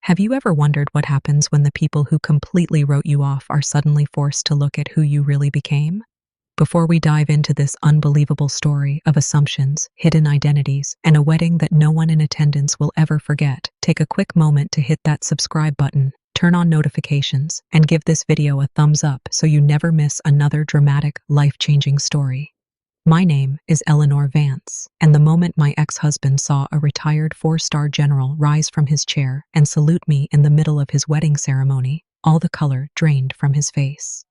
Have you ever wondered what happens when the people who completely wrote you off are suddenly forced to look at who you really became? Before we dive into this unbelievable story of assumptions, hidden identities, and a wedding that no one in attendance will ever forget, take a quick moment to hit that subscribe button, turn on notifications, and give this video a thumbs up so you never miss another dramatic, life-changing story. My name is Eleanor Vance, and the moment my ex-husband saw a retired four-star general rise from his chair and salute me in the middle of his wedding ceremony, all the color drained from his face.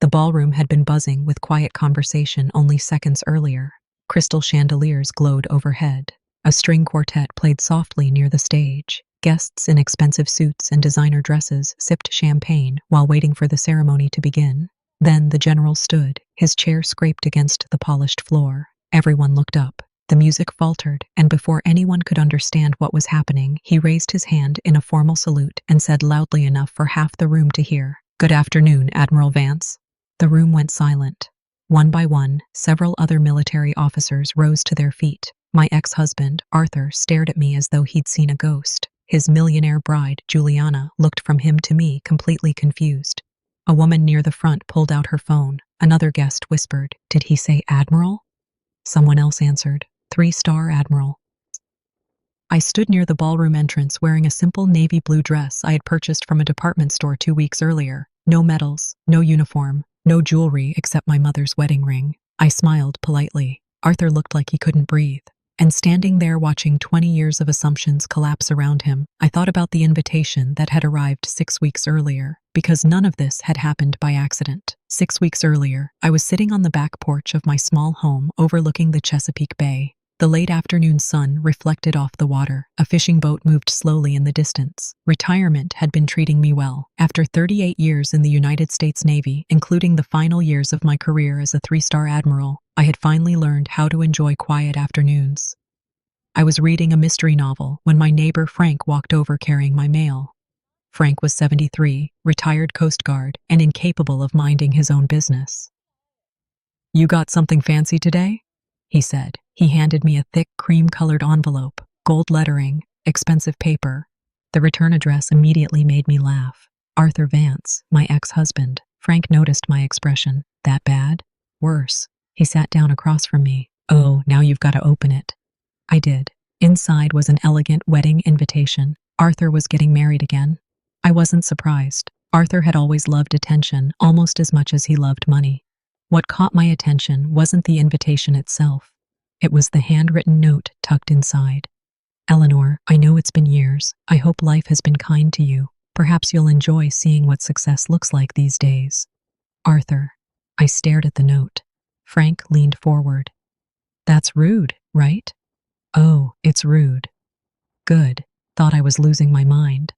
The ballroom had been buzzing with quiet conversation only seconds earlier. Crystal chandeliers glowed overhead. A string quartet played softly near the stage. Guests in expensive suits and designer dresses sipped champagne while waiting for the ceremony to begin. Then the general stood, his chair scraped against the polished floor. Everyone looked up. The music faltered, and before anyone could understand what was happening, he raised his hand in a formal salute and said loudly enough for half the room to hear, "Good afternoon, Admiral Vance." The room went silent. One by one, several other military officers rose to their feet. My ex-husband, Arthur, stared at me as though he'd seen a ghost. His millionaire bride, Juliana, looked from him to me, completely confused. A woman near the front pulled out her phone. Another guest whispered, "Did he say Admiral?" Someone else answered, "3-star Admiral." I stood near the ballroom entrance wearing a simple navy blue dress I had purchased from a department store 2 weeks earlier. No medals, no uniform, no jewelry except my mother's wedding ring. I smiled politely. Arthur looked like he couldn't breathe. And standing there watching 20 years of assumptions collapse around him, I thought about the invitation that had arrived 6 weeks earlier, because none of this had happened by accident. 6 weeks earlier, I was sitting on the back porch of my small home overlooking the Chesapeake Bay. The late afternoon sun reflected off the water. A fishing boat moved slowly in the distance. Retirement had been treating me well. After 38 years in the United States Navy, including the final years of my career as a 3-star admiral, I had finally learned how to enjoy quiet afternoons. I was reading a mystery novel when my neighbor Frank walked over carrying my mail. Frank was 73, retired Coast Guard, and incapable of minding his own business. "You got something fancy today?" he said. He handed me a thick, cream-colored envelope, gold lettering, expensive paper. The return address immediately made me laugh. Arthur Vance, my ex-husband. Frank noticed my expression. "That bad?" "Worse." He sat down across from me. "Oh, now you've got to open it." I did. Inside was an elegant wedding invitation. Arthur was getting married again. I wasn't surprised. Arthur had always loved attention almost as much as he loved money. What caught my attention wasn't the invitation itself. It was the handwritten note tucked inside. "Eleanor, I know it's been years. I hope life has been kind to you. Perhaps you'll enjoy seeing what success looks like these days. Arthur." I stared at the note. Frank leaned forward. "That's rude, right?" "Oh, it's rude." "Good. Thought I was losing my mind."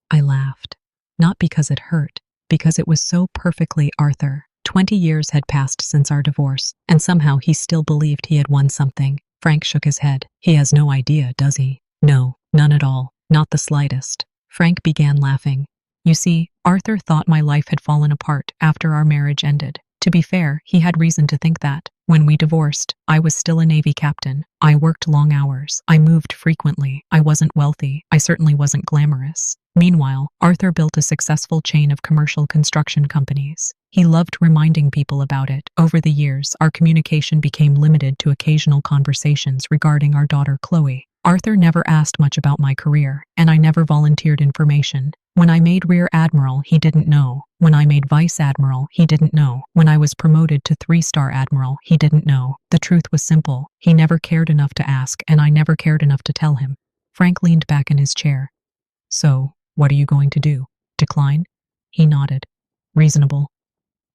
I laughed. Not because it hurt, because it was so perfectly Arthur. 20 years had passed since our divorce, and somehow he still believed he had won something. Frank shook his head. "He has no idea, does he?" "No, none at all. Not the slightest." Frank began laughing. "You see, Arthur thought my life had fallen apart after our marriage ended. To be fair, he had reason to think that. When we divorced, I was still a Navy captain. I worked long hours. I moved frequently. I wasn't wealthy. I certainly wasn't glamorous. Meanwhile, Arthur built a successful chain of commercial construction companies. He loved reminding people about it. Over the years, our communication became limited to occasional conversations regarding our daughter Chloe. Arthur never asked much about my career, and I never volunteered information. When I made Rear Admiral, he didn't know. When I made Vice Admiral, he didn't know. When I was promoted to 3-star Admiral, he didn't know. The truth was simple. He never cared enough to ask, and I never cared enough to tell him. Frank leaned back in his chair. "So, what are you going to do? Decline?" He nodded. "Reasonable."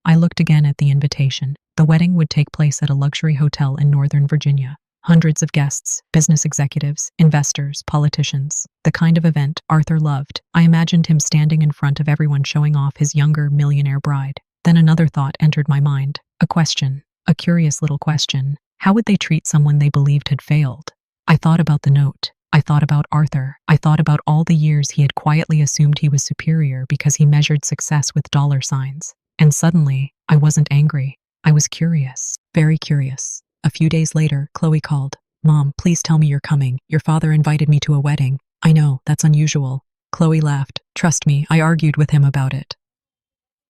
I looked again at the invitation. The wedding would take place at a luxury hotel in Northern Virginia. Hundreds of guests, business executives, investors, politicians. The kind of event Arthur loved. I imagined him standing in front of everyone showing off his younger millionaire bride. Then another thought entered my mind. A question. A curious little question. How would they treat someone they believed had failed? I thought about the note. I thought about Arthur. I thought about all the years he had quietly assumed he was superior because he measured success with dollar signs. And suddenly, I wasn't angry. I was curious. Very curious. A few days later, Chloe called. "Mom, please tell me you're coming. Your father invited me to a wedding." "I know, that's unusual." Chloe laughed. Trust me, I argued with him about it.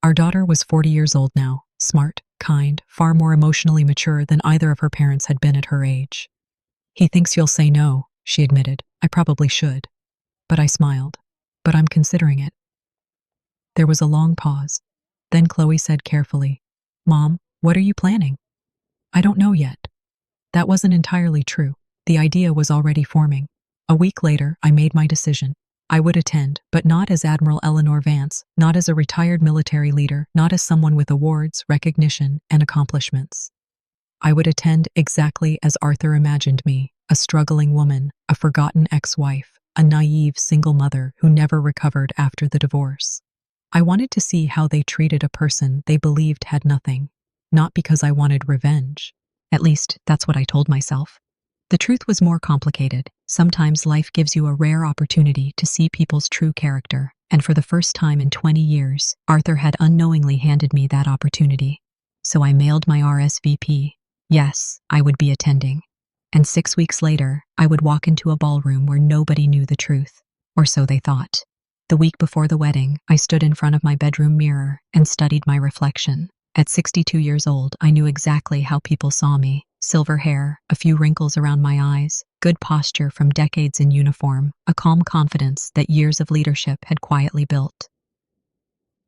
Our daughter was 40 years old now, smart, kind, far more emotionally mature than either of her parents had been at her age. He thinks you'll say no, she admitted. I probably should. But I smiled. But I'm considering it. There was a long pause. Then Chloe said carefully, Mom, what are you planning? I don't know yet. That wasn't entirely true. The idea was already forming. A week later, I made my decision. I would attend, but not as Admiral Eleanor Vance, not as a retired military leader, not as someone with awards, recognition, and accomplishments. I would attend exactly as Arthur imagined me, a struggling woman, a forgotten ex-wife, a naive single mother who never recovered after the divorce. I wanted to see how they treated a person they believed had nothing, not because I wanted revenge. At least, that's what I told myself. The truth was more complicated. Sometimes life gives you a rare opportunity to see people's true character, and for the first time in 20 years, Arthur had unknowingly handed me that opportunity. So I mailed my RSVP. Yes, I would be attending. And 6 weeks later, I would walk into a ballroom where nobody knew the truth, or so they thought. The week before the wedding, I stood in front of my bedroom mirror and studied my reflection. At 62 years old, I knew exactly how people saw me. Silver hair, a few wrinkles around my eyes, good posture from decades in uniform, a calm confidence that years of leadership had quietly built.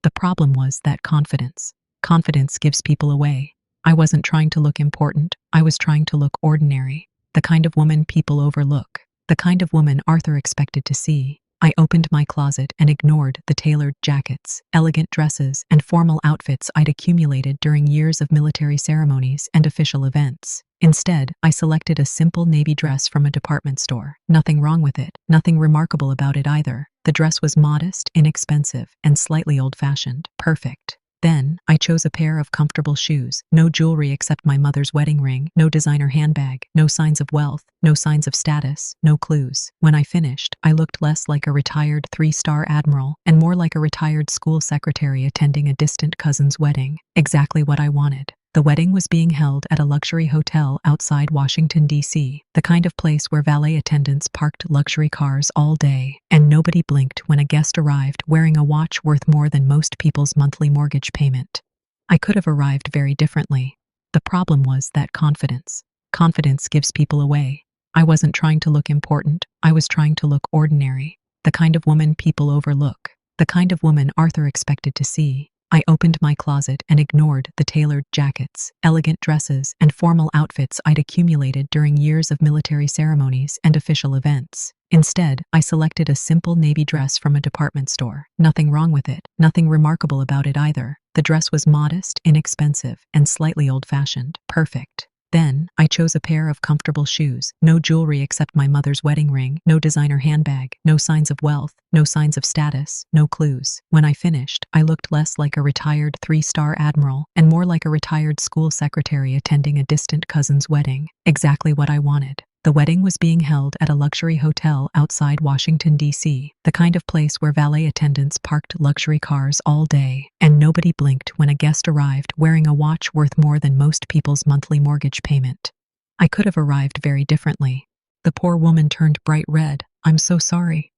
The problem was that confidence. Confidence gives people away. I wasn't trying to look important, I was trying to look ordinary. The kind of woman people overlook. The kind of woman Arthur expected to see. I opened my closet and ignored the tailored jackets, elegant dresses, and formal outfits I'd accumulated during years of military ceremonies and official events. Instead, I selected a simple navy dress from a department store. Nothing wrong with it, nothing remarkable about it either. The dress was modest, inexpensive, and slightly old-fashioned. Perfect. Then, I chose a pair of comfortable shoes. No jewelry except my mother's wedding ring, no designer handbag, no signs of wealth, no signs of status, no clues. When I finished, I looked less like a retired 3-star admiral and more like a retired school secretary attending a distant cousin's wedding. Exactly what I wanted. The wedding was being held at a luxury hotel outside Washington, D.C., the kind of place where valet attendants parked luxury cars all day, and nobody blinked when a guest arrived wearing a watch worth more than most people's monthly mortgage payment. I could have arrived very differently. The problem was that confidence. Confidence gives people away. I wasn't trying to look important, I was trying to look ordinary. The kind of woman people overlook. The kind of woman Arthur expected to see. I opened my closet and ignored the tailored jackets, elegant dresses, and formal outfits I'd accumulated during years of military ceremonies and official events. Instead, I selected a simple navy dress from a department store. Nothing wrong with it, nothing remarkable about it either. The dress was modest, inexpensive, and slightly old-fashioned. Perfect. Then, I chose a pair of comfortable shoes. No jewelry except my mother's wedding ring, no designer handbag, no signs of wealth, no signs of status, no clues. When I finished, I looked less like a retired 3-star admiral and more like a retired school secretary attending a distant cousin's wedding. Exactly what I wanted. The wedding was being held at a luxury hotel outside Washington, D.C., the kind of place where valet attendants parked luxury cars all day, and nobody blinked when a guest arrived wearing a watch worth more than most people's monthly mortgage payment. I could have arrived very differently. The poor woman turned bright red. I'm so sorry.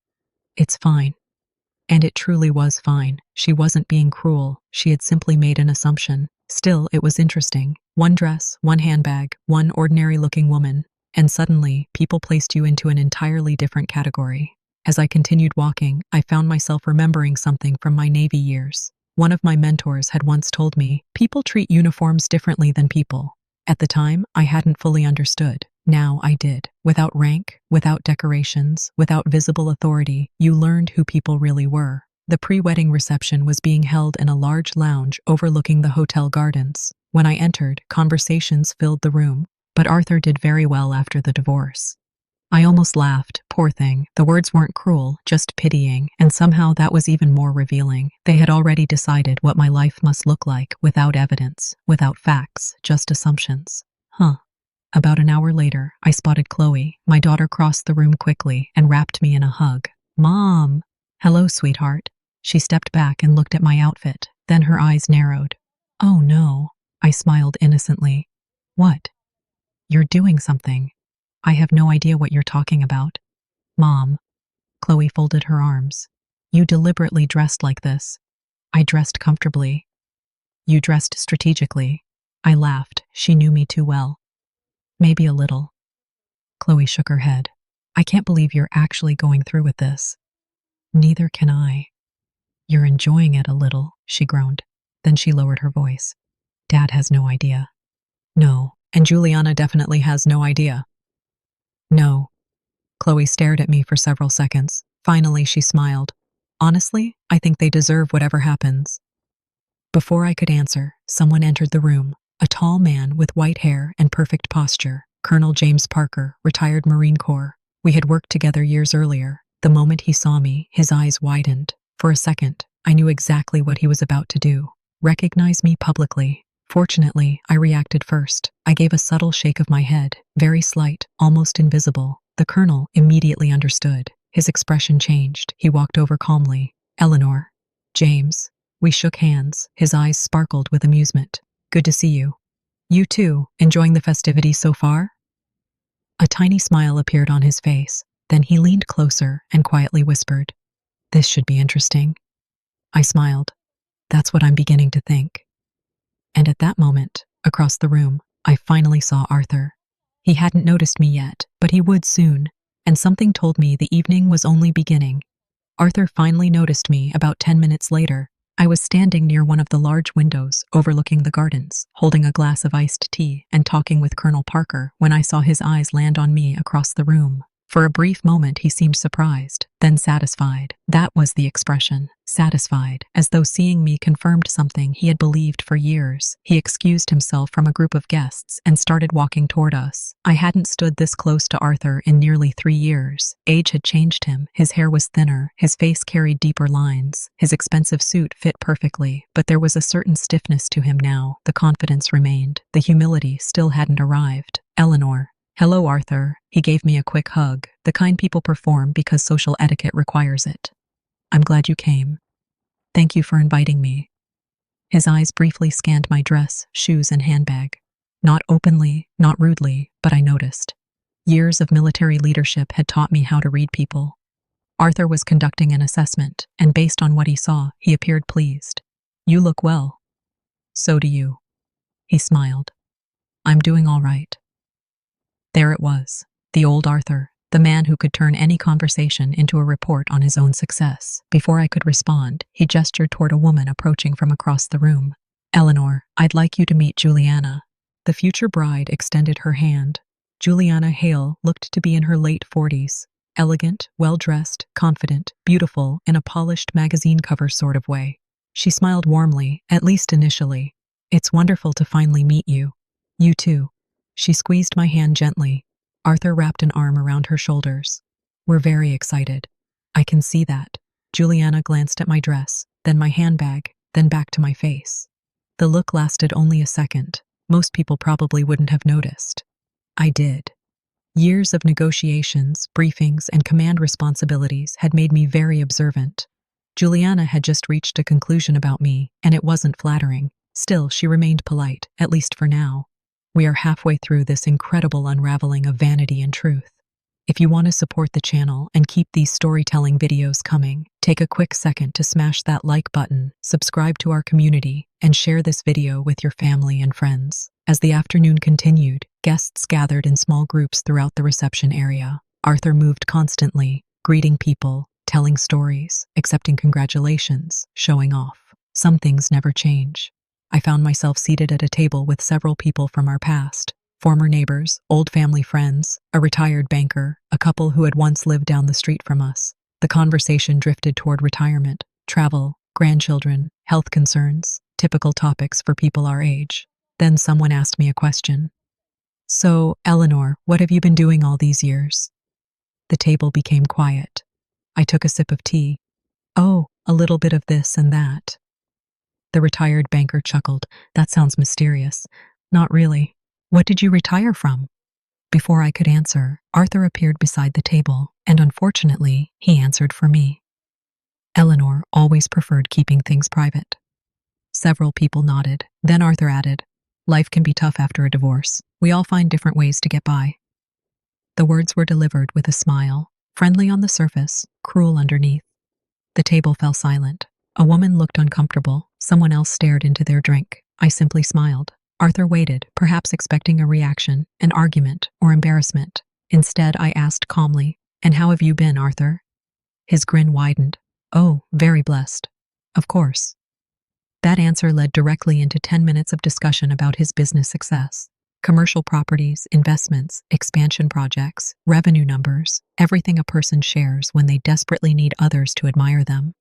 It's fine. And it truly was fine. She wasn't being cruel. She had simply made an assumption. Still, it was interesting. One dress, one handbag, one ordinary-looking woman. And suddenly, people placed you into an entirely different category. As I continued walking, I found myself remembering something from my Navy years. One of my mentors had once told me, people treat uniforms differently than people. At the time, I hadn't fully understood. Now I did. Without rank, without decorations, without visible authority, you learned who people really were. The pre-wedding reception was being held in a large lounge overlooking the hotel gardens. When I entered, conversations filled the room. But Arthur did very well after the divorce. I almost laughed. Poor thing. The words weren't cruel, just pitying, and somehow that was even more revealing. They had already decided what my life must look like, without evidence, without facts, just assumptions. About an hour later, I spotted Chloe. My daughter crossed the room quickly and wrapped me in a hug. Mom! Hello, sweetheart. She stepped back and looked at my outfit. Then her eyes narrowed. Oh no. I smiled innocently. What? You're doing something. I have no idea what you're talking about. Mom. Chloe folded her arms. You deliberately dressed like this. I dressed comfortably. You dressed strategically. I laughed. She knew me too well. Maybe a little. Chloe shook her head. I can't believe you're actually going through with this. Neither can I. You're enjoying it a little, she groaned. Then she lowered her voice. Dad has no idea. No, and Juliana definitely has no idea. No. Chloe stared at me for several seconds. Finally, she smiled. Honestly, I think they deserve whatever happens. Before I could answer, someone entered the room. A tall man with white hair and perfect posture. Colonel James Parker, retired Marine Corps. We had worked together years earlier. The moment he saw me, his eyes widened. For a second, I knew exactly what he was about to do. Recognize me publicly. Fortunately, I reacted first. I gave a subtle shake of my head, very slight, almost invisible. The colonel immediately understood. His expression changed. He walked over calmly. Eleanor. James. We shook hands. His eyes sparkled with amusement. Good to see you. You too, enjoying the festivities so far? A tiny smile appeared on his face. Then he leaned closer and quietly whispered, This should be interesting. I smiled. That's what I'm beginning to think. And at that moment, across the room, I finally saw Arthur. He hadn't noticed me yet, but he would soon, and something told me the evening was only beginning. Arthur finally noticed me about 10 minutes later. I was standing near one of the large windows overlooking the gardens, holding a glass of iced tea and talking with Colonel Parker when I saw his eyes land on me across the room. For a brief moment he seemed surprised, then satisfied. That was the expression, satisfied, as though seeing me confirmed something he had believed for years. He excused himself from a group of guests and started walking toward us. I hadn't stood this close to Arthur in nearly 3 years. Age had changed him. His hair was thinner, his face carried deeper lines, his expensive suit fit perfectly, but there was a certain stiffness to him now. The confidence remained. The humility still hadn't arrived. Eleanor. Hello, Arthur. He gave me a quick hug, the kind people perform because social etiquette requires it. I'm glad you came. Thank you for inviting me. His eyes briefly scanned my dress, shoes, and handbag. Not openly, not rudely, but I noticed. Years of military leadership had taught me how to read people. Arthur was conducting an assessment, and based on what he saw, he appeared pleased. You look well. So do you. He smiled. I'm doing all right. There it was, the old Arthur, the man who could turn any conversation into a report on his own success. Before I could respond, he gestured toward a woman approaching from across the room. Eleanor, I'd like you to meet Juliana. The future bride extended her hand. Juliana Hale looked to be in her late 40s, elegant, well-dressed, confident, beautiful in a polished magazine cover sort of way. She smiled warmly, at least initially. It's wonderful to finally meet you. You too. She squeezed my hand gently. Arthur wrapped an arm around her shoulders. We're very excited. I can see that. Juliana glanced at my dress, then my handbag, then back to my face. The look lasted only a second. Most people probably wouldn't have noticed. I did. Years of negotiations, briefings, and command responsibilities had made me very observant. Juliana had just reached a conclusion about me, and it wasn't flattering. Still, she remained polite, at least for now. We are halfway through this incredible unraveling of vanity and truth. If you want to support the channel and keep these storytelling videos coming, take a quick second to smash that like button, subscribe to our community, and share this video with your family and friends. As the afternoon continued, guests gathered in small groups throughout the reception area. Arthur moved constantly, greeting people, telling stories, accepting congratulations, showing off. Some things never change. I found myself seated at a table with several people from our past, former neighbors, old family friends, a retired banker, a couple who had once lived down the street from us. The conversation drifted toward retirement, travel, grandchildren, health concerns, typical topics for people our age. Then someone asked me a question. So, Eleanor, what have you been doing all these years? The table became quiet. I took a sip of tea. Oh, a little bit of this and that. The retired banker chuckled. That sounds mysterious. Not really. What did you retire from? Before I could answer, Arthur appeared beside the table, and unfortunately, he answered for me. Eleanor always preferred keeping things private. Several people nodded. Then Arthur added, Life can be tough after a divorce. We all find different ways to get by. The words were delivered with a smile, friendly on the surface, cruel underneath. The table fell silent. A woman looked uncomfortable. Someone else stared into their drink. I simply smiled. Arthur waited, perhaps expecting a reaction, an argument, or embarrassment. Instead, I asked calmly, "And how have you been, Arthur?" His grin widened. "Oh, very blessed. Of course." That answer led directly into 10 minutes of discussion about his business success. Commercial properties, investments, expansion projects, revenue numbers, everything a person shares when they desperately need others to admire them.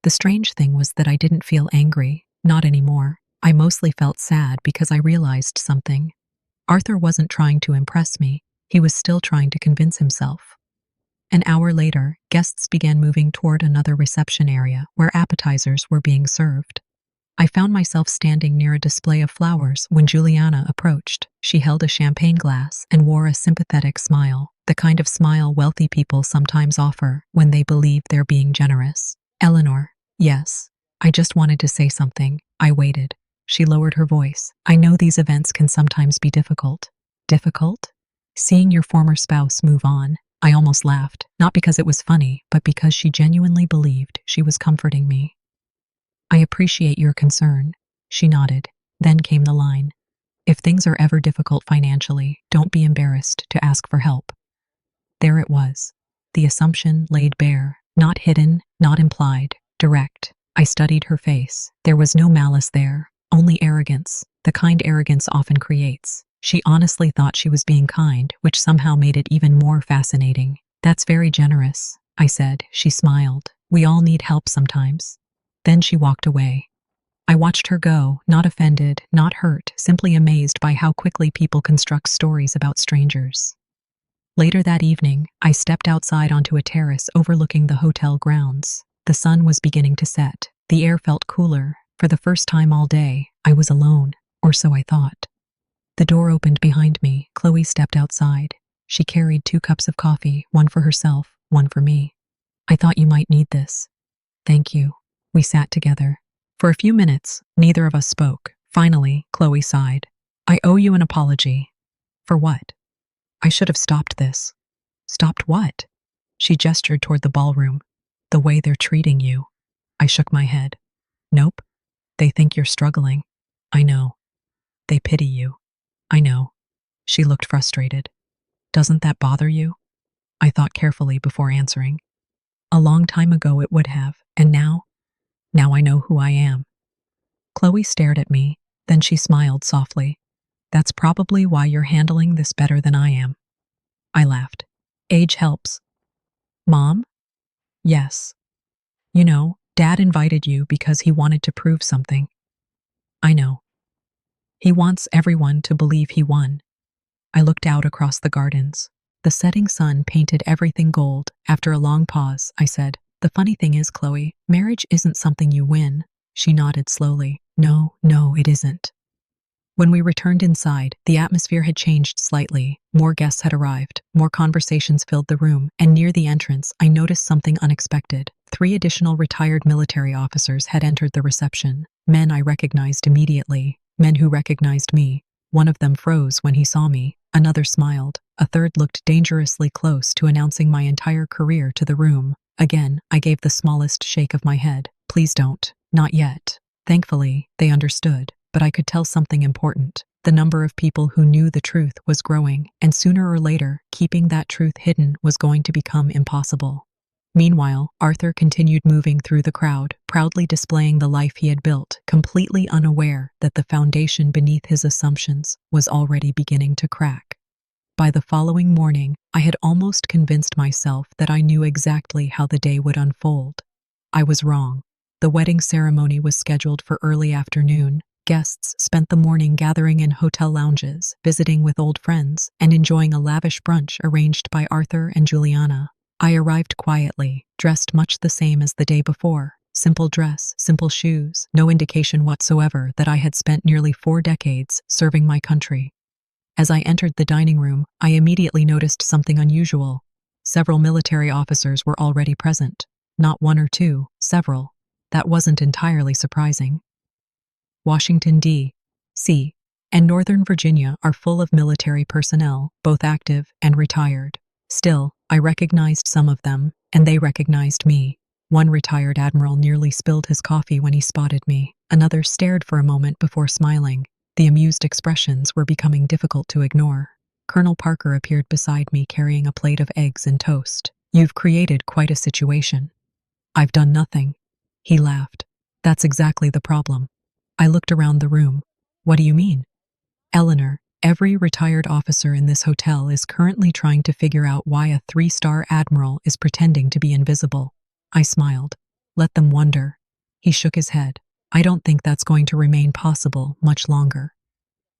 The strange thing was that I didn't feel angry, not anymore. I mostly felt sad because I realized something. Arthur wasn't trying to impress me, he was still trying to convince himself. An hour later, guests began moving toward another reception area where appetizers were being served. I found myself standing near a display of flowers when Juliana approached. She held a champagne glass and wore a sympathetic smile, the kind of smile wealthy people sometimes offer when they believe they're being generous. "Eleanor." "Yes." "I just wanted to say something." I waited. She lowered her voice. "I know these events can sometimes be difficult." "Difficult?" "Seeing your former spouse move on." I almost laughed, not because it was funny, but because she genuinely believed she was comforting me. "I appreciate your concern." She nodded. Then came the line. "If things are ever difficult financially, don't be embarrassed to ask for help." There it was. The assumption laid bare, not hidden, not implied, direct. I studied her face. There was no malice there, only arrogance, the kind arrogance often creates. She honestly thought she was being kind, which somehow made it even more fascinating. "That's very generous," I said. She smiled. "We all need help sometimes." Then she walked away. I watched her go, not offended, not hurt, simply amazed by how quickly people construct stories about strangers. Later that evening, I stepped outside onto a terrace overlooking the hotel grounds. The sun was beginning to set. The air felt cooler. For the first time all day, I was alone, or so I thought. The door opened behind me. Chloe stepped outside. She carried 2 cups of coffee, one for herself, one for me. "I thought you might need this." "Thank you." We sat together. For a few minutes, neither of us spoke. Finally, Chloe sighed. "I owe you an apology." "For what?" "I should have stopped this." "Stopped what?" She gestured toward the ballroom. "The way they're treating you." I shook my head. "Nope. They think you're struggling." "I know." "They pity you." "I know." She looked frustrated. "Doesn't that bother you?" I thought carefully before answering. "A long time ago it would have, and now? Now I know who I am." Chloe stared at me, then she smiled softly. "That's probably why you're handling this better than I am." I laughed. "Age helps." "Mom?" "Yes. You know, Dad invited you because he wanted to prove something." "I know. He wants everyone to believe he won." I looked out across the gardens. The setting sun painted everything gold. After a long pause, I said, "The funny thing is, Chloe, marriage isn't something you win." She nodded slowly. No, it isn't." When we returned inside, the atmosphere had changed slightly. More guests had arrived, more conversations filled the room, and near the entrance, I noticed something unexpected. 3 additional retired military officers had entered the reception. Men I recognized immediately, men who recognized me. One of them froze when he saw me, another smiled, a third looked dangerously close to announcing my entire career to the room. Again, I gave the smallest shake of my head. "Please don't. Not yet." Thankfully, they understood, but I could tell something important. The number of people who knew the truth was growing, and sooner or later, keeping that truth hidden was going to become impossible. Meanwhile, Arthur continued moving through the crowd, proudly displaying the life he had built, completely unaware that the foundation beneath his assumptions was already beginning to crack. By the following morning, I had almost convinced myself that I knew exactly how the day would unfold. I was wrong. The wedding ceremony was scheduled for early afternoon. Guests spent the morning gathering in hotel lounges, visiting with old friends, and enjoying a lavish brunch arranged by Arthur and Juliana. I arrived quietly, dressed much the same as the day before. Simple dress, simple shoes, no indication whatsoever that I had spent nearly 4 decades serving my country. As I entered the dining room, I immediately noticed something unusual. Several military officers were already present. Not 1 or 2, several. That wasn't entirely surprising. Washington, D.C., and Northern Virginia are full of military personnel, both active and retired. Still, I recognized some of them, and they recognized me. One retired admiral nearly spilled his coffee when he spotted me. Another stared for a moment before smiling. The amused expressions were becoming difficult to ignore. Colonel Parker appeared beside me carrying a plate of eggs and toast. "You've created quite a situation." "I've done nothing." He laughed. "That's exactly the problem." I looked around the room. "What do you mean?" "Eleanor, every retired officer in this hotel is currently trying to figure out why a 3-star admiral is pretending to be invisible." I smiled. "Let them wonder." He shook his head. "I don't think that's going to remain possible much longer."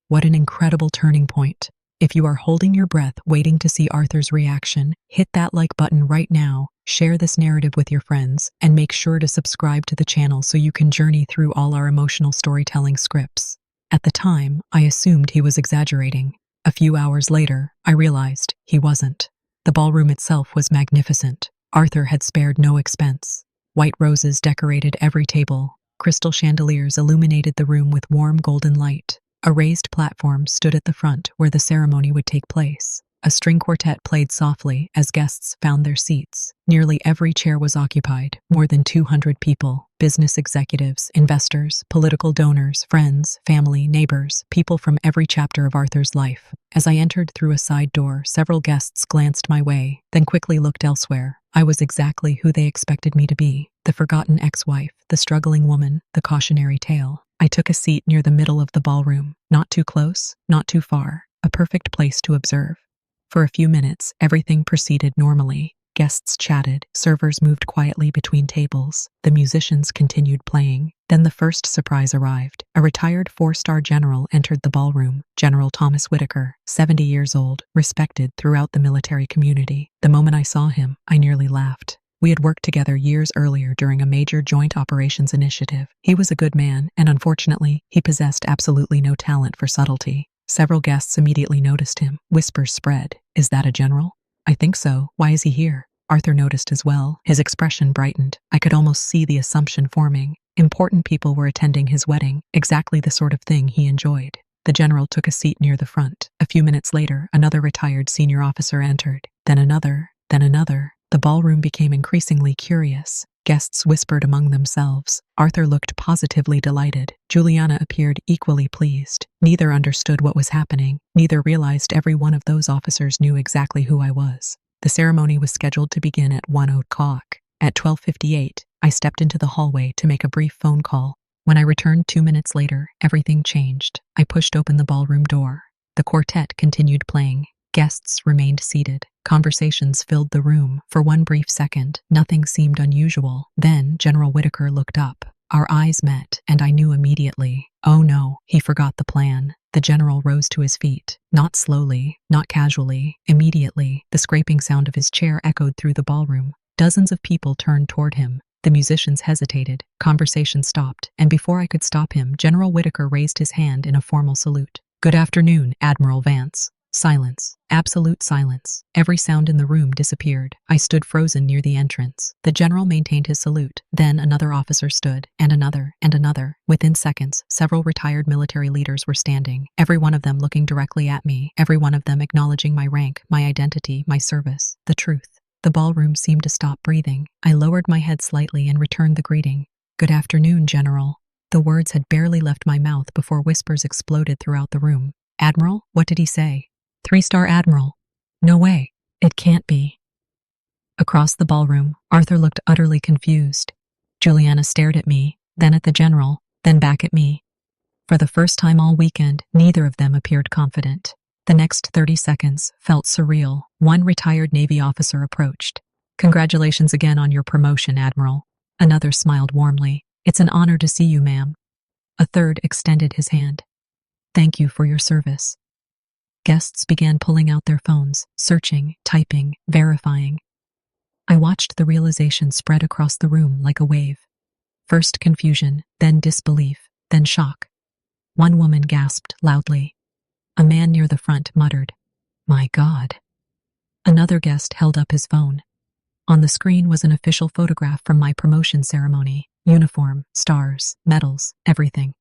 What an incredible turning point. If you are holding your breath waiting to see Arthur's reaction, hit that like button right now, share this narrative with your friends, and make sure to subscribe to the channel so you can journey through all our emotional storytelling scripts. At the time, I assumed he was exaggerating. A few hours later, I realized he wasn't. The ballroom itself was magnificent. Arthur had spared no expense. White roses decorated every table. Crystal chandeliers illuminated the room with warm golden light. A raised platform stood at the front where the ceremony would take place. A string quartet played softly as guests found their seats. Nearly every chair was occupied. More than 200 people, business executives, investors, political donors, friends, family, neighbors, people from every chapter of Arthur's life. As I entered through a side door, several guests glanced my way, then quickly looked elsewhere. I was exactly who they expected me to be. The forgotten ex-wife, the struggling woman, the cautionary tale. I took a seat near the middle of the ballroom. Not too close, not too far. A perfect place to observe. For a few minutes, everything proceeded normally. Guests chatted, servers moved quietly between tables, the musicians continued playing. Then the first surprise arrived. A retired 4-star general entered the ballroom. General Thomas Whitaker, 70 years old, respected throughout the military community. The moment I saw him, I nearly laughed. We had worked together years earlier during a major joint operations initiative. He was a good man, and unfortunately, he possessed absolutely no talent for subtlety. Several guests immediately noticed him. Whispers spread. "Is that a general?" "I think so. Why is he here?" Arthur noticed as well. His expression brightened. I could almost see the assumption forming. Important people were attending his wedding, exactly the sort of thing he enjoyed. The general took a seat near the front. A few minutes later, another retired senior officer entered. Then another, then another. The ballroom became increasingly curious. Guests whispered among themselves. Arthur looked positively delighted. Juliana appeared equally pleased. Neither understood what was happening. Neither realized every one of those officers knew exactly who I was. The ceremony was scheduled to begin at 1 o'clock. At 12:58, I stepped into the hallway to make a brief phone call. When I returned 2 minutes later, everything changed. I pushed open the ballroom door. The quartet continued playing. Guests remained seated. Conversations filled the room. For one brief second, nothing seemed unusual. Then General Whitaker looked up. Our eyes met, and I knew immediately. Oh no, he forgot the plan. The general rose to his feet. Not slowly, not casually, immediately. The scraping sound of his chair echoed through the ballroom. Dozens of people turned toward him. The musicians hesitated. Conversation stopped, and before I could stop him, General Whitaker raised his hand in a formal salute. "Good afternoon, Admiral Vance." Silence. Absolute silence. Every sound in the room disappeared. I stood frozen near the entrance. The general maintained his salute. Then another officer stood, and another, and another. Within seconds, several retired military leaders were standing, every one of them looking directly at me, every one of them acknowledging my rank, my identity, my service, the truth. The ballroom seemed to stop breathing. I lowered my head slightly and returned the greeting. "Good afternoon, General." The words had barely left my mouth before whispers exploded throughout the room. "Admiral? What did he say?" "3-star admiral." "No way. It can't be." Across the ballroom, Arthur looked utterly confused. Juliana stared at me, then at the general, then back at me. For the first time all weekend, neither of them appeared confident. The next 30 seconds felt surreal. One retired Navy officer approached. "Congratulations again on your promotion, Admiral." Another smiled warmly. "It's an honor to see you, ma'am." A third extended his hand. "Thank you for your service." Guests began pulling out their phones, searching, typing, verifying. I watched the realization spread across the room like a wave. First confusion, then disbelief, then shock. One woman gasped loudly. A man near the front muttered, "My God." Another guest held up his phone. On the screen was an official photograph from my promotion ceremony. Uniform, stars, medals, everything.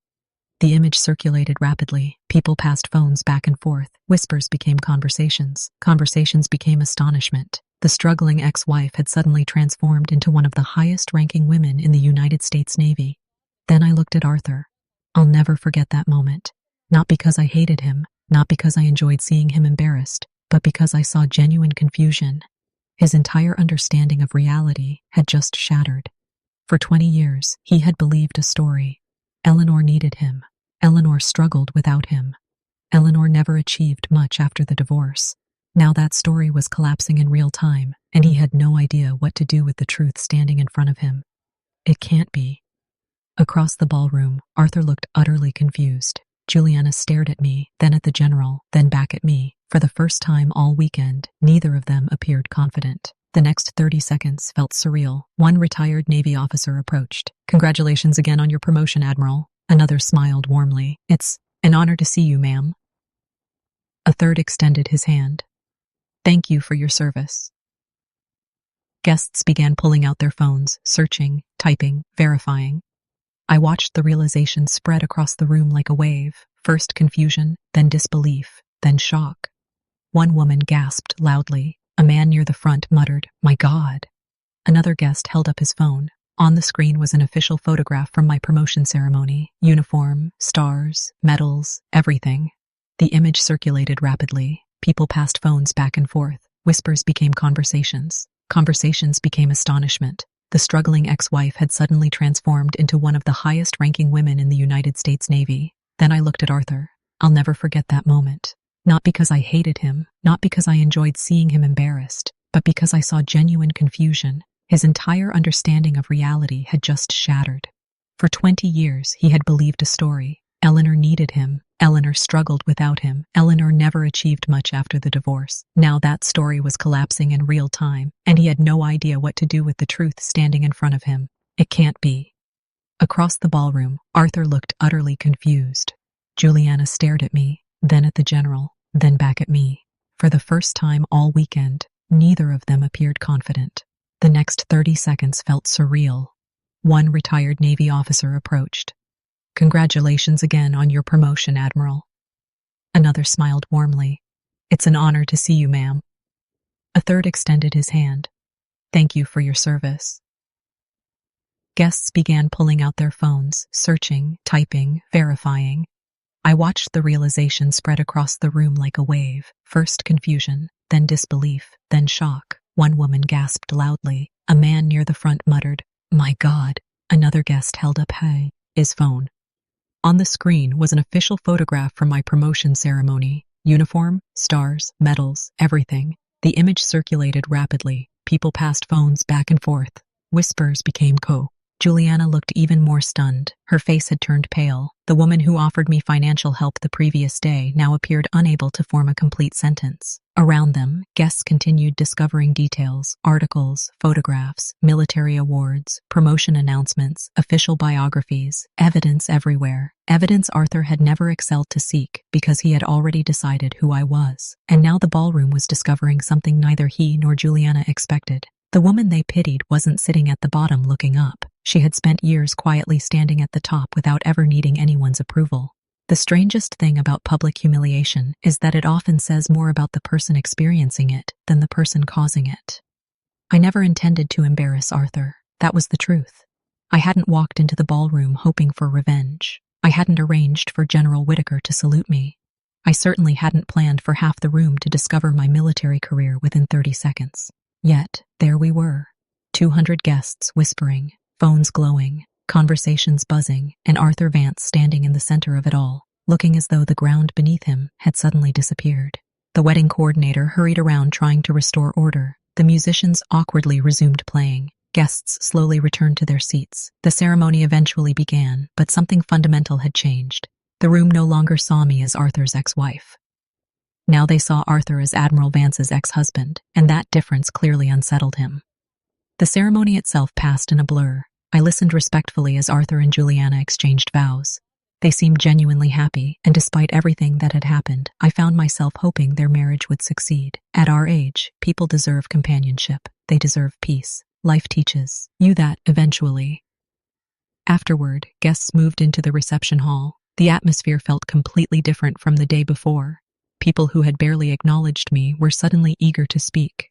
The image circulated rapidly. People passed phones back and forth. Whispers became conversations. Conversations became astonishment. The struggling ex-wife had suddenly transformed into one of the highest-ranking women in the United States Navy. Then I looked at Arthur. I'll never forget that moment. Not because I hated him, not because I enjoyed seeing him embarrassed, but because I saw genuine confusion. His entire understanding of reality had just shattered. For 20 years, he had believed a story. Eleanor needed him. Eleanor struggled without him. Eleanor never achieved much after the divorce. Now that story was collapsing in real time, and he had no idea what to do with the truth standing in front of him. It can't be. Across the ballroom, Arthur looked utterly confused. Juliana stared at me, then at the general, then back at me. For the first time all weekend, neither of them appeared confident. The next 30 seconds felt surreal. One retired Navy officer approached. "Congratulations again on your promotion, Admiral." Another smiled warmly. "It's an honor to see you, ma'am." A third extended his hand. "Thank you for your service." Guests began pulling out their phones, searching, typing, verifying. I watched the realization spread across the room like a wave. First confusion, then disbelief, then shock. One woman gasped loudly. A man near the front muttered, "My God." Another guest held up his phone. On the screen was an official photograph from my promotion ceremony. Uniform, stars, medals, everything. The image circulated rapidly. People passed phones back and forth. Whispers became conversations. Conversations became astonishment. The struggling ex-wife had suddenly transformed into one of the highest-ranking women in the United States Navy. Then I looked at Arthur. I'll never forget that moment. Not because I hated him, not because I enjoyed seeing him embarrassed, but because I saw genuine confusion. His entire understanding of reality had just shattered. For 20 years, he had believed a story. Eleanor needed him. Eleanor struggled without him. Eleanor never achieved much after the divorce. Now that story was collapsing in real time, and he had no idea what to do with the truth standing in front of him. It can't be. Across the ballroom, Arthur looked utterly confused. Juliana stared at me, then at the general, then back at me. For the first time all weekend, neither of them appeared confident. The next 30 seconds felt surreal. One retired Navy officer approached. "Congratulations again on your promotion, Admiral." Another smiled warmly. "It's an honor to see you, ma'am." A third extended his hand. "Thank you for your service." Guests began pulling out their phones, searching, typing, verifying. I watched the realization spread across the room like a wave. First confusion, then disbelief, then shock. One woman gasped loudly. A man near the front muttered, "My God." Another guest held up his phone. On the screen was an official photograph from my promotion ceremony. Uniform, stars, medals, everything. The image circulated rapidly. People passed phones back and forth. Whispers became Juliana looked even more stunned. Her face had turned pale. The woman who offered me financial help the previous day now appeared unable to form a complete sentence. Around them, guests continued discovering details, articles, photographs, military awards, promotion announcements, official biographies, evidence everywhere. Evidence Arthur had never excelled to seek because he had already decided who I was. And now the ballroom was discovering something neither he nor Juliana expected. The woman they pitied wasn't sitting at the bottom looking up. She had spent years quietly standing at the top without ever needing anyone's approval. The strangest thing about public humiliation is that it often says more about the person experiencing it than the person causing it. I never intended to embarrass Arthur. That was the truth. I hadn't walked into the ballroom hoping for revenge. I hadn't arranged for General Whitaker to salute me. I certainly hadn't planned for half the room to discover my military career within 30 seconds. Yet, there we were. 200 guests whispering, phones glowing, conversations buzzing, and Arthur Vance standing in the center of it all, looking as though the ground beneath him had suddenly disappeared. The wedding coordinator hurried around trying to restore order. The musicians awkwardly resumed playing. Guests slowly returned to their seats. The ceremony eventually began, but something fundamental had changed. The room no longer saw me as Arthur's ex-wife. Now they saw Arthur as Admiral Vance's ex-husband, and that difference clearly unsettled him. The ceremony itself passed in a blur. I listened respectfully as Arthur and Juliana exchanged vows. They seemed genuinely happy, and despite everything that had happened, I found myself hoping their marriage would succeed. At our age, people deserve companionship. They deserve peace. Life teaches you that eventually. Afterward, guests moved into the reception hall. The atmosphere felt completely different from the day before. People who had barely acknowledged me were suddenly eager to speak.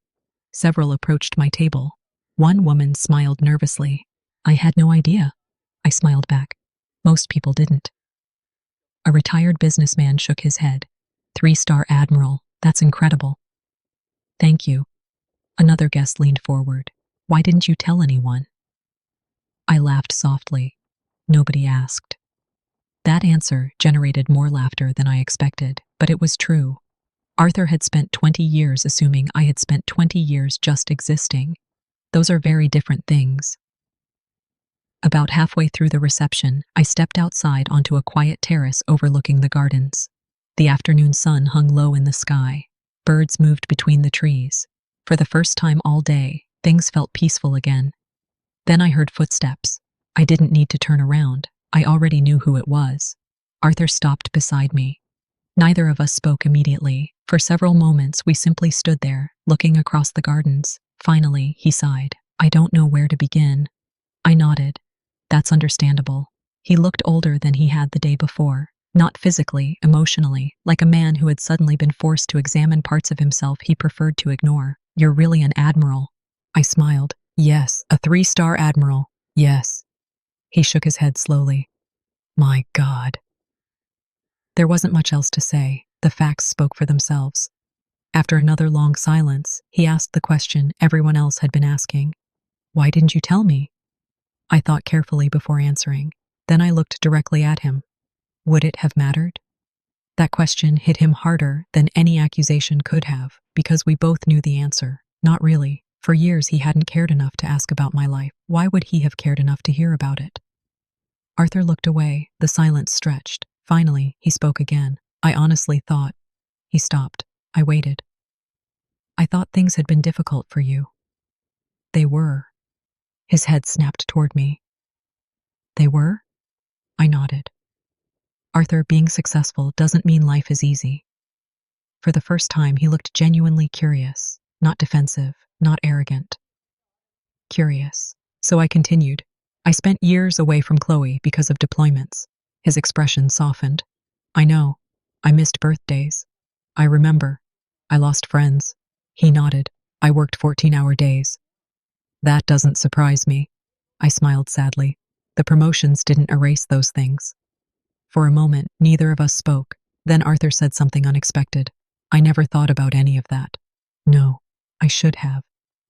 Several approached my table. One woman smiled nervously. I had no idea. I smiled back. Most people didn't. A retired businessman shook his head. 3-star admiral, that's incredible. Thank you. Another guest leaned forward. Why didn't you tell anyone? I laughed softly. Nobody asked. That answer generated more laughter than I expected, but it was true. Arthur had spent 20 years assuming I had spent 20 years just existing. Those are very different things. About halfway through the reception, I stepped outside onto a quiet terrace overlooking the gardens. The afternoon sun hung low in the sky. Birds moved between the trees. For the first time all day, things felt peaceful again. Then I heard footsteps. I didn't need to turn around. I already knew who it was. Arthur stopped beside me. Neither of us spoke immediately. For several moments, we simply stood there, looking across the gardens. Finally, he sighed. I don't know where to begin. I nodded. That's understandable. He looked older than he had the day before. Not physically, emotionally, like a man who had suddenly been forced to examine parts of himself he preferred to ignore. You're really an admiral. I smiled. Yes, a 3-star admiral. Yes. He shook his head slowly. My God. There wasn't much else to say. The facts spoke for themselves. After another long silence, he asked the question everyone else had been asking. Why didn't you tell me? I thought carefully before answering. Then I looked directly at him. Would it have mattered? That question hit him harder than any accusation could have, because we both knew the answer. Not really. For years he hadn't cared enough to ask about my life. Why would he have cared enough to hear about it? Arthur looked away. The silence stretched. Finally, he spoke again. I honestly thought. He stopped. I waited. I thought things had been difficult for you. They were. His head snapped toward me. They were? I nodded. Arthur, being successful doesn't mean life is easy. For the first time, he looked genuinely curious, not defensive, not arrogant. Curious. So I continued. I spent years away from Chloe because of deployments. His expression softened. I know. I missed birthdays. I remember. I lost friends. He nodded. I worked 14-hour days. That doesn't surprise me. I smiled sadly. The promotions didn't erase those things. For a moment, neither of us spoke. Then Arthur said something unexpected. I never thought about any of that. No, I should have.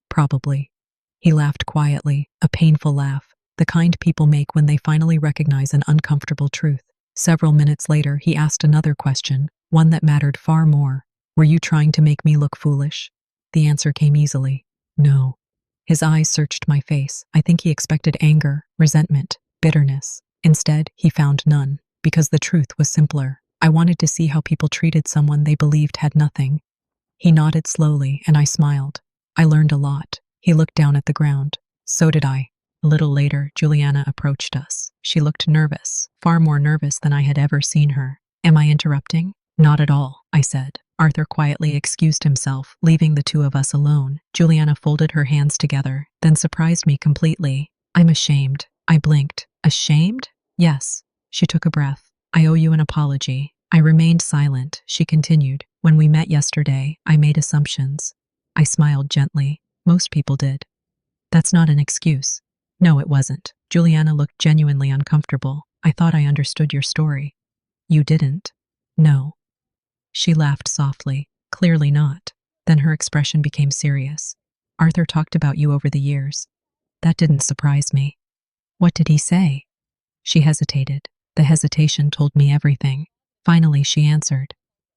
Probably. He laughed quietly, a painful laugh, the kind people make when they finally recognize an uncomfortable truth. Several minutes later, he asked another question, one that mattered far more. Were you trying to make me look foolish? The answer came easily. No. His eyes searched my face. I think he expected anger, resentment, bitterness. Instead, he found none, because the truth was simpler. I wanted to see how people treated someone they believed had nothing. He nodded slowly, and I smiled. I learned a lot. He looked down at the ground. So did I. A little later, Juliana approached us. She looked nervous, far more nervous than I had ever seen her. Am I interrupting? Not at all, I said. Arthur quietly excused himself, leaving the two of us alone. Juliana folded her hands together, then surprised me completely. I'm ashamed. I blinked. Ashamed? Yes. She took a breath. I owe you an apology. I remained silent. She continued. When we met yesterday, I made assumptions. I smiled gently. Most people did. That's not an excuse. No, it wasn't. Juliana looked genuinely uncomfortable. I thought I understood your story. You didn't? No. She laughed softly. Clearly not. Then her expression became serious. Arthur talked about you over the years. That didn't surprise me. What did he say? She hesitated. The hesitation told me everything. Finally, she answered.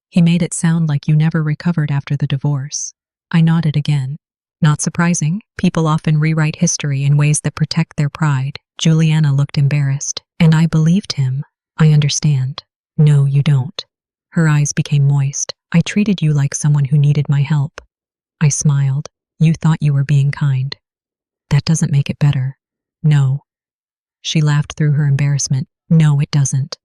He made it sound like you never recovered after the divorce. I nodded again. Not surprising. People often rewrite history in ways that protect their pride. Juliana looked embarrassed. And I believed him. I understand. No, you don't. Her eyes became moist. I treated you like someone who needed my help. I smiled. You thought you were being kind. That doesn't make it better. No. She laughed through her embarrassment. No, it doesn't.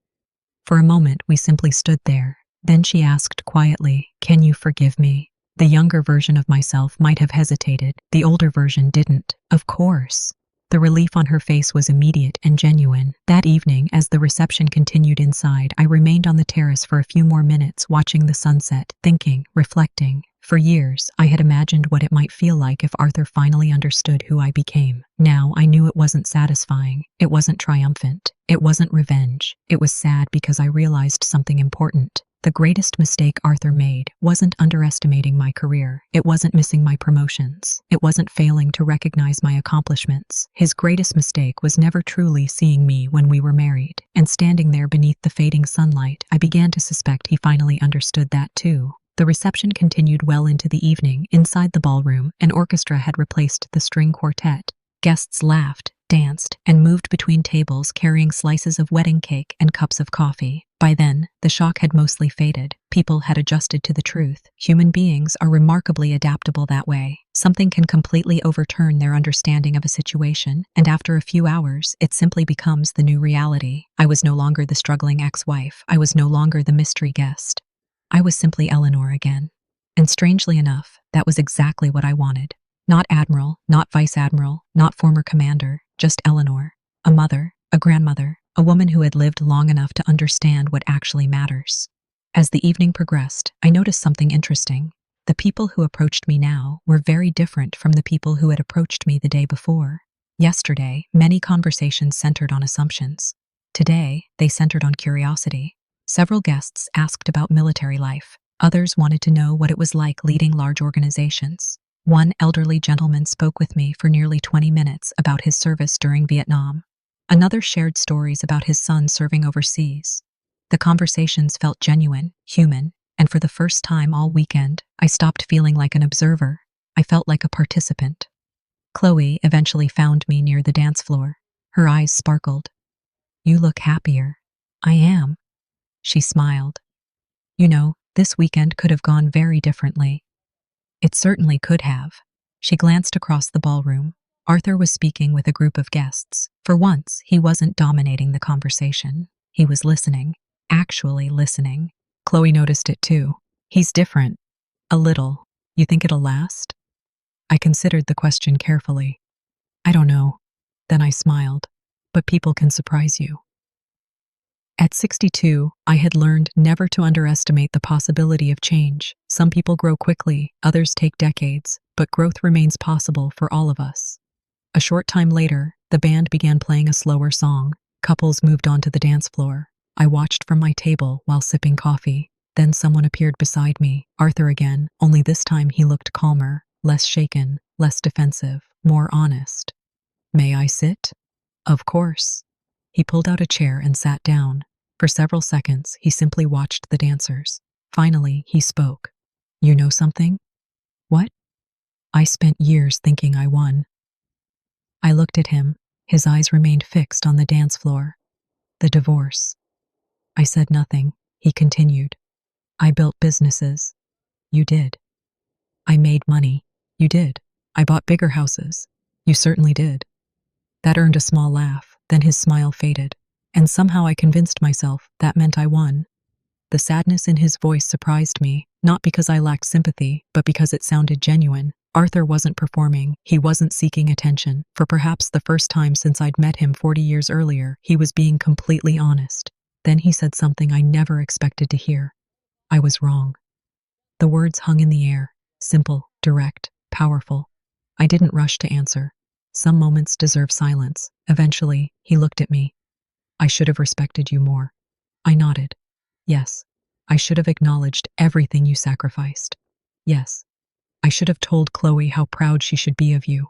For a moment, we simply stood there. Then she asked quietly, Can you forgive me? The younger version of myself might have hesitated. The older version didn't. Of course. The relief on her face was immediate and genuine. That evening, as the reception continued inside, I remained on the terrace for a few more minutes, watching the sunset, thinking, reflecting. For years, I had imagined what it might feel like if Arthur finally understood who I became. Now, I knew it wasn't satisfying. It wasn't triumphant. It wasn't revenge. It was sad because I realized something important. The greatest mistake Arthur made wasn't underestimating my career. It wasn't missing my promotions. It wasn't failing to recognize my accomplishments. His greatest mistake was never truly seeing me when we were married. And standing there beneath the fading sunlight, I began to suspect he finally understood that too. The reception continued well into the evening. Inside the ballroom, an orchestra had replaced the string quartet. Guests laughed, danced, and moved between tables carrying slices of wedding cake and cups of coffee. By then, the shock had mostly faded. People had adjusted to the truth. Human beings are remarkably adaptable that way. Something can completely overturn their understanding of a situation, and after a few hours, it simply becomes the new reality. I was no longer the struggling ex-wife. I was no longer the mystery guest. I was simply Eleanor again. And strangely enough, that was exactly what I wanted. Not admiral, not vice admiral, not former commander, just Eleanor. A mother, a grandmother, a woman who had lived long enough to understand what actually matters. As the evening progressed, I noticed something interesting. The people who approached me now were very different from the people who had approached me the day before. Yesterday, many conversations centered on assumptions. Today, they centered on curiosity. Several guests asked about military life. Others wanted to know what it was like leading large organizations. One elderly gentleman spoke with me for nearly 20 minutes about his service during Vietnam. Another shared stories about his son serving overseas. The conversations felt genuine, human, and for the first time all weekend, I stopped feeling like an observer. I felt like a participant. Chloe eventually found me near the dance floor. Her eyes sparkled. "You look happier." "I am." She smiled. "You know, this weekend could have gone very differently." "It certainly could have." She glanced across the ballroom. Arthur was speaking with a group of guests. For once, he wasn't dominating the conversation. He was listening. Actually listening. Chloe noticed it too. "He's different. A little. You think it'll last?" I considered the question carefully. "I don't know." Then I smiled. "But people can surprise you." At 62, I had learned never to underestimate the possibility of change. Some people grow quickly, others take decades, but growth remains possible for all of us. A short time later, the band began playing a slower song. Couples moved onto the dance floor. I watched from my table while sipping coffee. Then someone appeared beside me, Arthur again, only this time he looked calmer, less shaken, less defensive, more honest. "May I sit?" "Of course." He pulled out a chair and sat down. For several seconds, he simply watched the dancers. Finally, he spoke. "You know something?" "What?" "I spent years thinking I won." I looked at him. His eyes remained fixed on the dance floor. "The divorce." I said nothing. He continued. "I built businesses." "You did." "I made money." "You did." "I bought bigger houses." "You certainly did." That earned a small laugh. Then his smile faded. And somehow I convinced myself that meant I won. The sadness in his voice surprised me, not because I lacked sympathy, but because it sounded genuine. Arthur wasn't performing. He wasn't seeking attention. For perhaps the first time since I'd met him 40 years earlier, he was being completely honest. Then he said something I never expected to hear. "I was wrong." The words hung in the air, simple, direct, powerful. I didn't rush to answer. Some moments deserve silence. Eventually, he looked at me. "I should have respected you more." I nodded. "Yes." "I should have acknowledged everything you sacrificed." "Yes." "I should have told Chloe how proud she should be of you."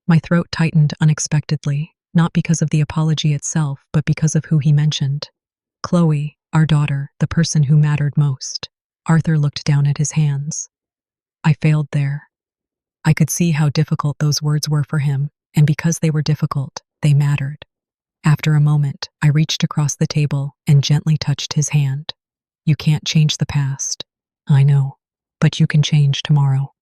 My throat tightened unexpectedly, not because of the apology itself, but because of who he mentioned. Chloe, our daughter, the person who mattered most. Arthur looked down at his hands. I failed there. I could see how difficult those words were for him, and because they were difficult, they mattered. After a moment, I reached across the table and gently touched his hand. "You can't change the past." "I know, but you can change tomorrow."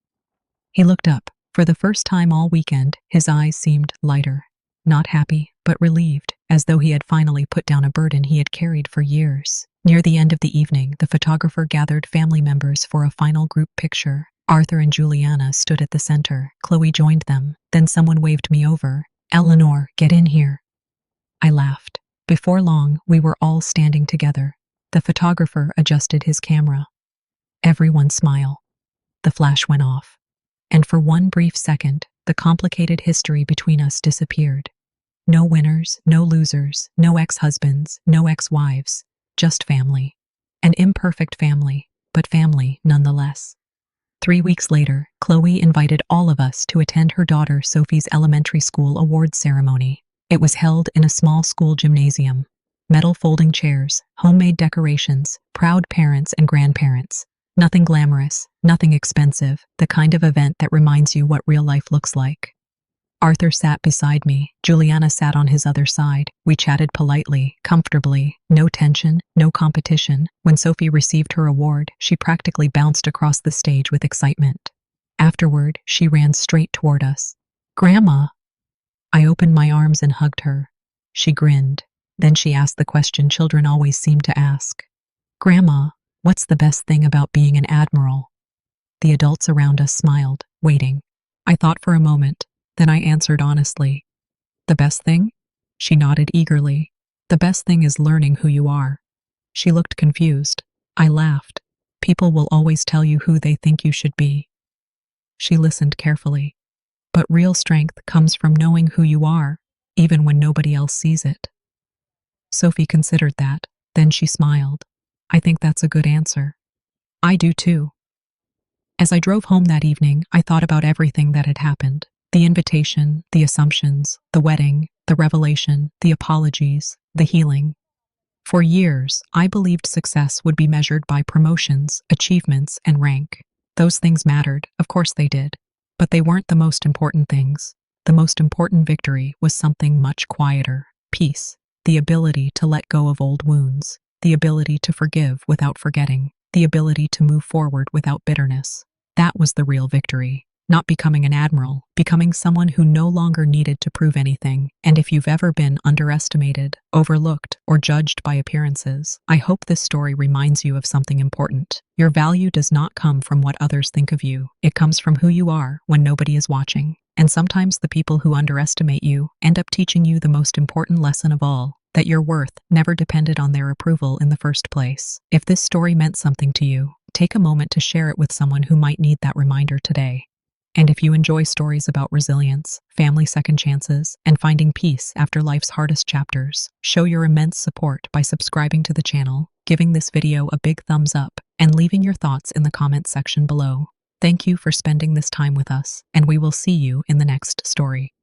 He looked up. For the first time all weekend, his eyes seemed lighter. Not happy, but relieved, as though he had finally put down a burden he had carried for years. Near the end of the evening, the photographer gathered family members for a final group picture. Arthur and Juliana stood at the center. Chloe joined them. Then someone waved me over. "Eleanor, get in here." I laughed. Before long, we were all standing together. The photographer adjusted his camera. Everyone smiled. the flash went off. And for one brief second, the complicated history between us disappeared. No winners, no losers, no ex-husbands, no ex-wives, just family. An imperfect family, but family nonetheless. 3 weeks later, Chloe invited all of us to attend her daughter Sophie's elementary school awards ceremony. It was held in a small school gymnasium. Metal folding chairs, homemade decorations, proud parents and grandparents. Nothing glamorous, nothing expensive, the kind of event that reminds you what real life looks like. Arthur sat beside me. Juliana sat on his other side. We chatted politely, comfortably, no tension, no competition. When Sophie received her award, she practically bounced across the stage with excitement. Afterward, she ran straight toward us. "Grandma!" I opened my arms and hugged her. She grinned. Then she asked the question children always seem to ask. "Grandma, what's the best thing about being an admiral?" The adults around us smiled, waiting. I thought for a moment. Then I answered honestly. "The best thing?" She nodded eagerly. "The best thing is learning who you are." She looked confused. I laughed. "People will always tell you who they think you should be." She listened carefully. "But real strength comes from knowing who you are, even when nobody else sees it." Sophie considered that. Then she smiled. "I think that's a good answer." "I do too." As I drove home that evening, I thought about everything that had happened. The invitation, the assumptions, the wedding, the revelation, the apologies, the healing. For years, I believed success would be measured by promotions, achievements, and rank. Those things mattered, of course they did. But they weren't the most important things. The most important victory was something much quieter: peace. The ability to let go of old wounds. The ability to forgive without forgetting. The ability to move forward without bitterness. That was the real victory. Not becoming an admiral, becoming someone who no longer needed to prove anything. And if you've ever been underestimated, overlooked, or judged by appearances, I hope this story reminds you of something important. Your value does not come from what others think of you. It comes from who you are when nobody is watching. And sometimes the people who underestimate you end up teaching you the most important lesson of all, that your worth never depended on their approval in the first place. If this story meant something to you, take a moment to share it with someone who might need that reminder today. And if you enjoy stories about resilience, family second chances, and finding peace after life's hardest chapters, show your immense support by subscribing to the channel, giving this video a big thumbs up, and leaving your thoughts in the comments section below. Thank you for spending this time with us, and we will see you in the next story.